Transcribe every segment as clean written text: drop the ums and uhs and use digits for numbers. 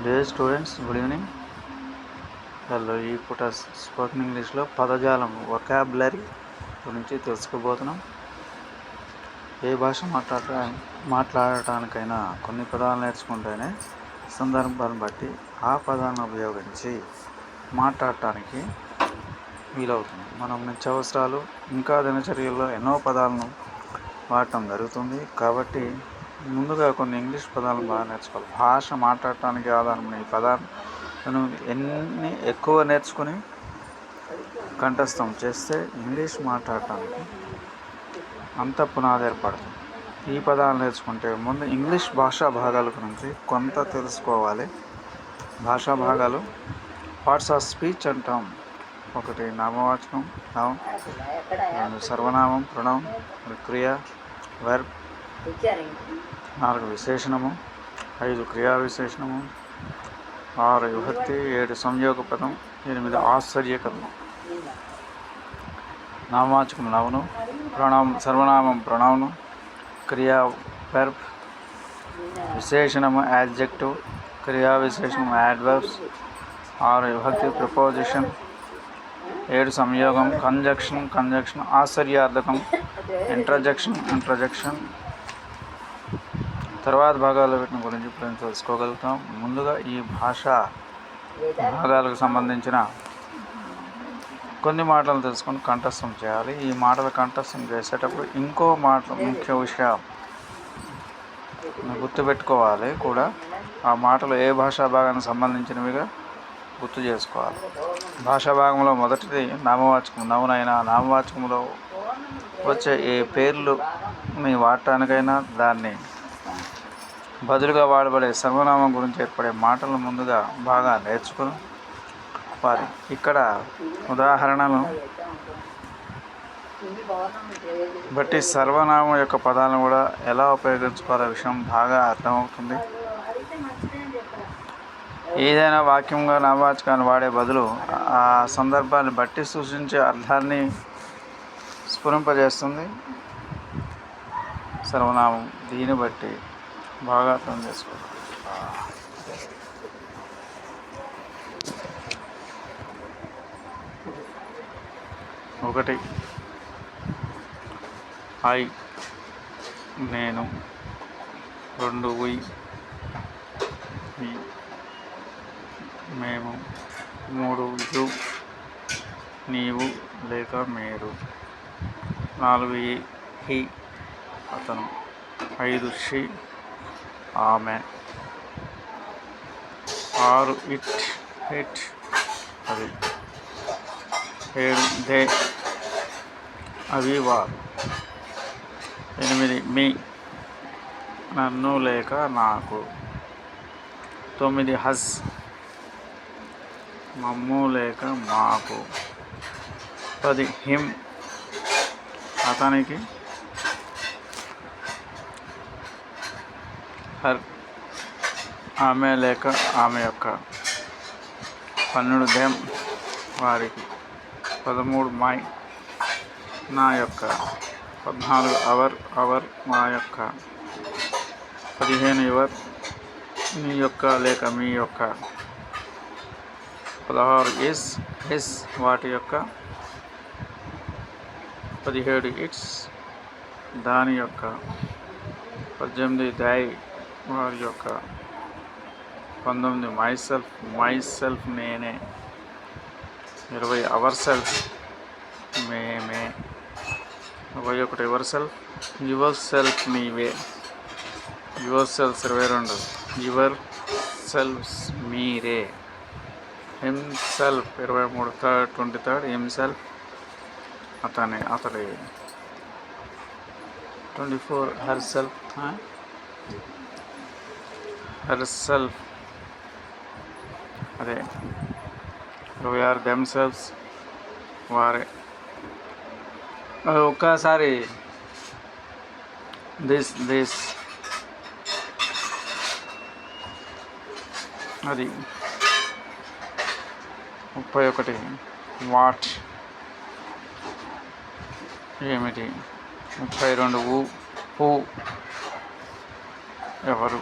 Dear students, good evening. Hello. ఈ పూట spoken ఇంగ్లీష్లో పదజాలం వొకాబులరీ గురించి తెలుసుకోబోతున్నాం. ఏ భాష మాట్లాడటానికైనా కొన్ని పదాలు నేర్చుకుంటేనే సందర్భాన్ని బట్టి ఆ పదాలను ఉపయోగించి మాట్లాడటానికి వీలవుతుంది. మనం నిత్యావసరాలు ఇంకా దినచర్యల్లో ఎన్నో పదాలను వాడటం జరుగుతుంది. కాబట్టి ముందుగా కొన్ని ఇంగ్లీష్ పదాలను బాగా నేర్చుకోవాలి. భాష మాట్లాడటానికి ఆధారమైన ఈ పదాలను ఎన్ని ఎక్కువ నేర్చుకుని కంఠస్థం చేస్తే ఇంగ్లీష్ మాట్లాడటానికి అంత పునాది ఏర్పడుతుంది. ఈ పదాలు నేర్చుకుంటే ముందు ఇంగ్లీష్ భాషా భాగాల గురించి కొంత తెలుసుకోవాలి. భాషా భాగాలు పార్ట్స్ ఆఫ్ స్పీచ్ అంటాం. ఒకటి నామవాచకం, నౌన్. రెండు సర్వనామం, ప్రొనౌన్. క్రియ, వెర్బ్. 4 విశేషణము. 5 క్రియా విశేషణము. 6 విభక్తి. 7 సంయోగ పదం. 8 ఆశ్చర్యకరణం. నామవాచకం నౌను, సర్వనామం ప్రొనౌను, క్రియా వెర్బ్, విశేషణము యాడ్జెక్టివ్, క్రియా విశేషణము యాడ్వర్బ్స్, 6 విభక్తి ప్రిపోజిషన్, 7 సంయోగం కంజంక్షన్, ఆశ్చర్యార్థకం, ఇంటర్జెక్షన్. తర్వాత భాగాలు వీటిని గురించి ఇప్పుడు తెలుసుకోగలుగుతాం. ముందుగా ఈ భాషా భాగాలకు సంబంధించిన కొన్ని మాటలు తెలుసుకొని కంఠస్థం చేయాలి. ఈ మాటలు కంఠస్థం చేసేటప్పుడు ఇంకో ముఖ్య విషయం గుర్తుపెట్టుకోవాలి కూడా. ఆ మాటలు ఏ భాషా భాగానికి సంబంధించినవిగా గుర్తు చేసుకోవాలి. భాషా భాగంలో మొదటిది నామవాచకం. నౌనైనా నామవాచకంలో వచ్చే ఏ పేర్లుని వాడటానికైనా దాన్ని బదులుగా వాడబడే సర్వనామం గురించి ఏర్పడే మాటలను ముందుగా బాగా నేర్చుకుని వారి ఇక్కడ ఉదాహరణను బట్టి సర్వనామం యొక్క పదాలను కూడా ఎలా ఉపయోగించుకోవాలనే విషయం బాగా అర్థమవుతుంది. ఏదైనా వాక్యంగా నామవాచకాన్ని వాడే బదులు ఆ సందర్భాన్ని బట్టి సూచించే అర్థాన్ని స్ఫురింపజేస్తుంది సర్వనామం. దీన్ని బట్టి బాగా అర్థం చేసుకోవాలి. ఒకటి ఐ, నేను. 2 వి, మేము. 3 యు, నీవు లేక మీరు. 4 హి, అతను. 5 షీ, ఆమె. 6 ఇట్, అది. 7 దే, అవి వారు. 8 మీ, నన్ను లేక నాకు. 9 హస్, మమ్ము లేక మాకు. 10 హిమ్, అతనికి. హర్, ఆమె లేక ఆమె యొక్క. 12 దెమ్, వారికి. 13 మై, నా యొక్క. 14 అవర్, మా యొక్క. 15 యువర్, మీ యొక్క లేక మీ యొక్క. 16 ఇస్, వాటి యొక్క. 17 ఇట్స్, దాని యొక్క. 18 దై, వారి యొక్క. 19 మైసెల్ఫ్, నేనే. 20 అవర్ సెల్ఫ్, మేమే. 21 యువర్ సెల్ఫ్, నీవే. యువర్ సెల్ఫ్ 22 యువర్ సెల్ఫ్స్, మీరే. హిమ్సెల్ఫ్ 23 23 హిమ్సెల్ఫ్, అతడి. 24 హెర్సెల్ఫ్, అదే. 26 దెమ్సెల్వ్స్, వారే. ఒక్కసారి దిస్, అది. 31 వాట్, ఏమిటి. 32 హూ, ఎవరు.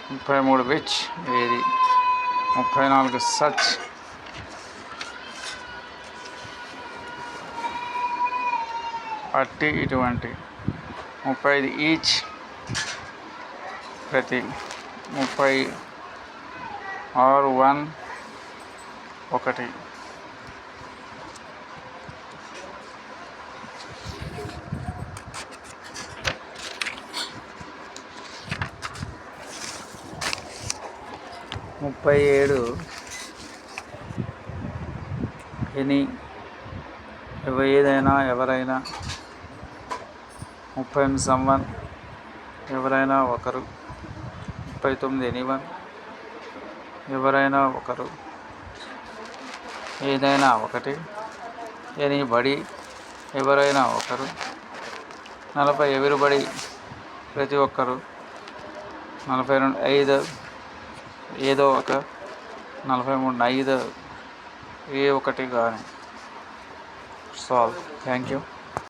33 విచ్ ఏది, 34 సచ్, 40 ఇటువంటి, 35 ఈచ్ ప్రతి, 36 వన్ ఒకటి, 37 ఎనీ ఏదైనా ఎవరైనా, 38 సమ్వన్ ఎవరైనా ఒకరు, 39 ఎనీవన్ ఎవరైనా ఒకరు, ఏదైనా ఒకటి, ఎనీబడి ఎవరైనా ఒకరు, 40 ఎవ్రీబడి ప్రతి ఒక్కరు, 42 ఐదర్ ఏదో ఒక, 43 నైదర్ ఏ ఒకటి కానీ. సాల్వ్. Thank you.